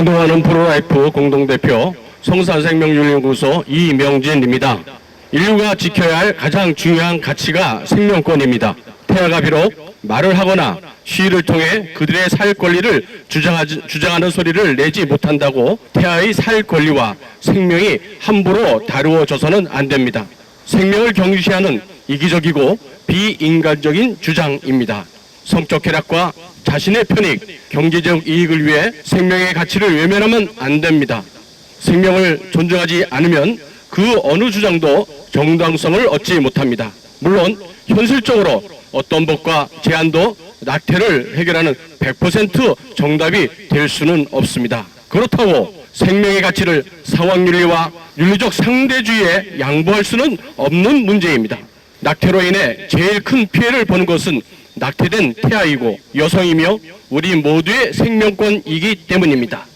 행동하는 프로라이프 공동대표 성산생명윤리연구소 이명진입니다. 인류가 지켜야 할 가장 중요한 가치가 생명권입니다. 태아가 비록 말을 하거나 시위를 통해 그들의 살 권리를 주장하는 소리를 내지 못한다고 태아의 살 권리와 생명이 함부로 다루어져서는 안 됩니다. 생명을 경시하는 이기적이고 비인간적인 주장입니다. 성적 쾌락과 자신의 편익, 경제적 이익을 위해 생명의 가치를 외면하면 안 됩니다. 생명을 존중하지 않으면 그 어느 주장도 정당성을 얻지 못합니다. 물론 현실적으로 어떤 법과 제한도 낙태를 해결하는 100% 정답이 될 수는 없습니다. 그렇다고 생명의 가치를 상황윤리와 윤리적 상대주의에 양보할 수는 없는 문제입니다. 낙태로 인해 제일 큰 피해를 보는 것은 낙태된 태아이고 여성이며 우리 모두의 생명권이기 때문입니다.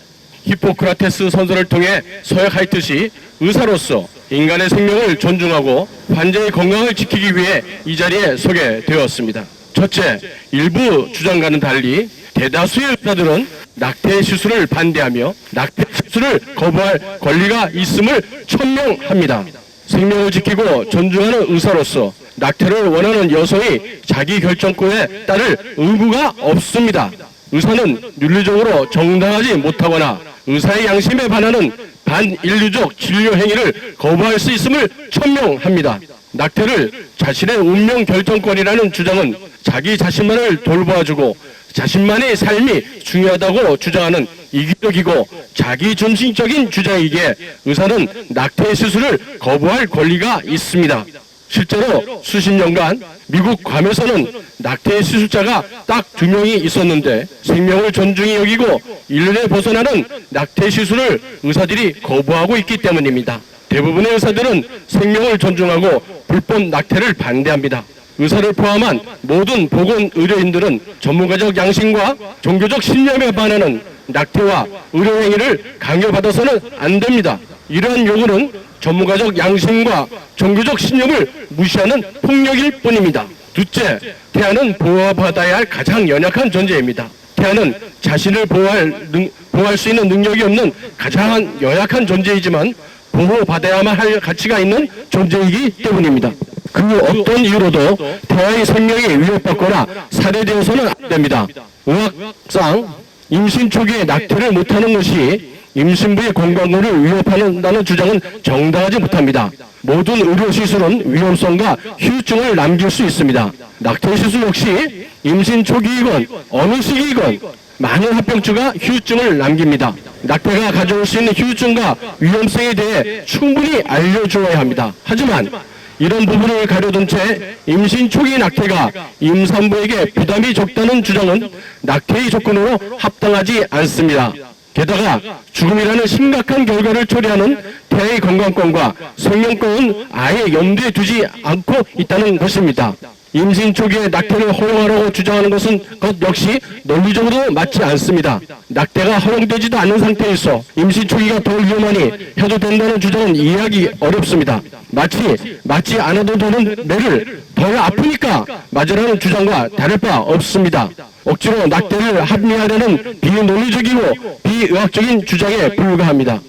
히포크라테스 선서를 통해 서약하였듯이 의사로서 인간의 생명을 존중하고 환자의 건강을 지키기 위해 이 자리에 서게 되었습니다. 첫째, 일부 주장과는 달리 대다수의 의사들은 낙태 시술을 반대하며 낙태 시술을 거부할 권리가 있음을 천명합니다. 생명을 지키고 존중하는 의사로서 낙태를 원하는 여성이 자기 결정권에 따를 의무가 없습니다. 의사는 윤리적으로 정당하지 못하거나 의사의 양심에 반하는 반인류적 진료 행위를 거부할 수 있음을 천명합니다. 낙태를 자신의 운명 결정권이라는 주장은 자기 자신만을 돌봐주고 자신만의 삶이 중요하다고 주장하는 이기적이고 자기중심적인 주장이기에 의사는 낙태 수술을 거부할 권리가 있습니다. 실제로 수십 년간 미국 괌에서는 낙태 수술자가 딱 2명이 있었는데 생명을 존중히 여기고 인륜에 벗어나는 낙태 시술을 의사들이 거부하고 있기 때문입니다. 대부분의 의사들은 생명을 존중하고 불법 낙태를 반대합니다. 의사를 포함한 모든 보건 의료인들은 전문가적 양심과 종교적 신념에 반하는 낙태와 의료행위를 강요받아서는 안 됩니다. 이러한 요구는 전문가적 양심과 종교적 신념을 무시하는 폭력일 뿐입니다. 둘째, 태아는 보호받아야 할 가장 연약한 존재입니다. 태아는 자신을 보호할 수 있는 능력이 없는 가장 연약한 존재이지만 보호받아야만 할 가치가 있는 존재이기 때문입니다. 그 어떤 이유로도 태아의 생명이 위협받거나 살해되어서는 안 됩니다. 의학상 임신 초기에 낙태를 못하는 것이 임신부의 건강을 위협한다는 주장은 정당하지 못합니다. 모든 의료시술은 위험성과 후유증을 남길 수 있습니다. 낙태시술 역시 임신 초기이건 어느 시기이건 많은 합병증과 후유증을 남깁니다. 낙태가 가져올 수 있는 후유증과 위험성에 대해 충분히 알려주어야 합니다. 하지만 이런 부분을 가려둔 채 임신 초기 낙태가 임산부에게 부담이 적다는 주장은 낙태의 조건으로 합당하지 않습니다. 게다가 죽음이라는 심각한 결과를 초래하는 태아의 건강권과 생명권은 아예 염두에 두지 않고 있다는 것입니다. 임신 초기에 낙태를 허용하라고 주장하는 것은 것 역시 논리적으로 맞지 않습니다. 낙태가 허용되지도 않은 상태에서 임신 초기가 더 위험하니 해도 된다는 주장은 이해하기 어렵습니다. 마치 맞지 않아도 되는 매를 덜 아프니까 맞으라는 주장과 다를 바 없습니다. 억지로 낙태를 합리화하려는 비논리적이고 비의학적인 주장에 불과합니다.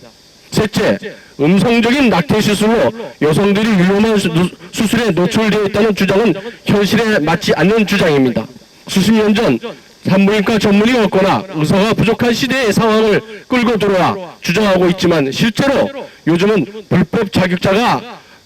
셋째, 음성적인 낙태 시술로 여성들이 위험한 수술에 노출되어 있다는 주장은 현실에 맞지 않는 주장입니다. 수십 년 전 산부인과 전문의가 없거나 의사가 부족한 시대의 상황을 끌고 들어와 주장하고 있지만 실제로 요즘은 불법 자격자가에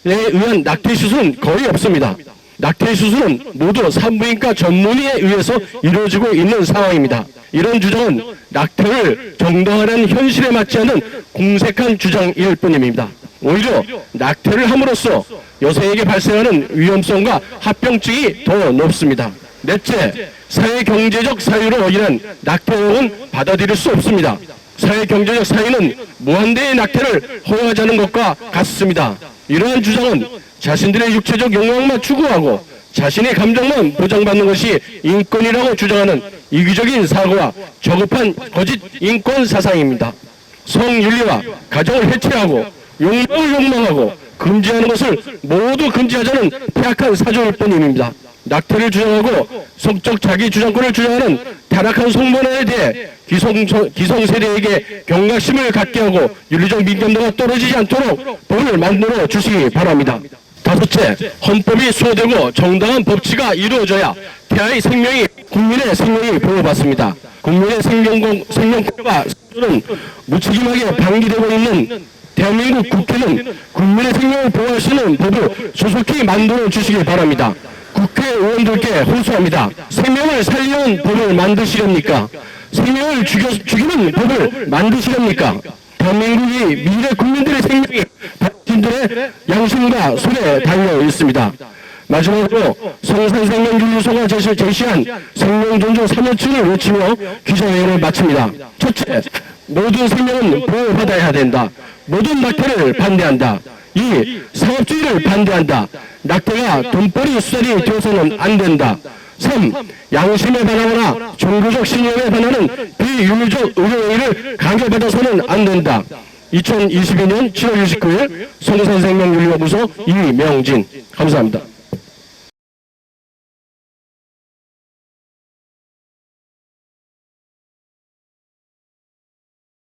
의한 낙태 시술은 거의 없습니다. 낙태 수술은 모두 산부인과 전문의에 의해서 이루어지고 있는 상황입니다. 이런 주장은 낙태를 정당화하는 현실에 맞지 않는 공색한 주장일 뿐입니다. 오히려 낙태를 함으로써 여성에게 발생하는 위험성과 합병증이 더 높습니다. 넷째, 사회경제적 사유로 인한 낙태는 받아들일 수 없습니다. 사회경제적 사유는 무한대의 낙태를 허용하자는 것과 같습니다. 이러한 주장은 자신들의 육체적 욕망만 추구하고 자신의 감정만 보장받는 것이 인권이라고 주장하는 이기적인 사고와 저급한 거짓 인권 사상입니다. 성윤리와 가정을 해체하고 욕망을 욕망하고 금지하는 것을 모두 금지하자는 폐악한 사조일 뿐입니다. 낙태를 주장하고 성적 자기 주장권을 주장하는 타락한 성문화에 대해 기성 세대에게 경각심을 갖게 하고 윤리적 민감도가 떨어지지 않도록 법을 만들어 주시기 바랍니다. 다섯째, 헌법이 수호되고 정당한 법치가 이루어져야 태아의 생명이 국민의 생명이 보호받습니다. 국민의 생명권과 생존은 무책임하게 방기되고 있는 대한민국 국회는 국민의 생명을 보호할 수 있는 법을 조속히 만들어 주시기 바랍니다. 국회의원들께 호소합니다. 생명을 살리는 법을 만드시렵니까? 생명을 죽이는 법을 만드시렵니까? 대한민국이 미래 국민들의 생명이 당신들의 양심과 손에 달려 있습니다. 마지막으로 성산생명윤리소가 제시한 생명존중 3원칙을 외치며 기자회견을 마칩니다. 첫째, 모든 생명은 보호받아야 된다. 모든 낙태를 반대한다. 2. 상업주의를 반대한다. 낙태가 돈벌이 수단이 되어서는 안 된다. 3. 양심에 반하거나 종교적 신념에 반하는 비윤리적 의료행위를 강요받아서는 안 된다. 2022년 7월 29일 성산생명윤리연구소 이명진. 감사합니다.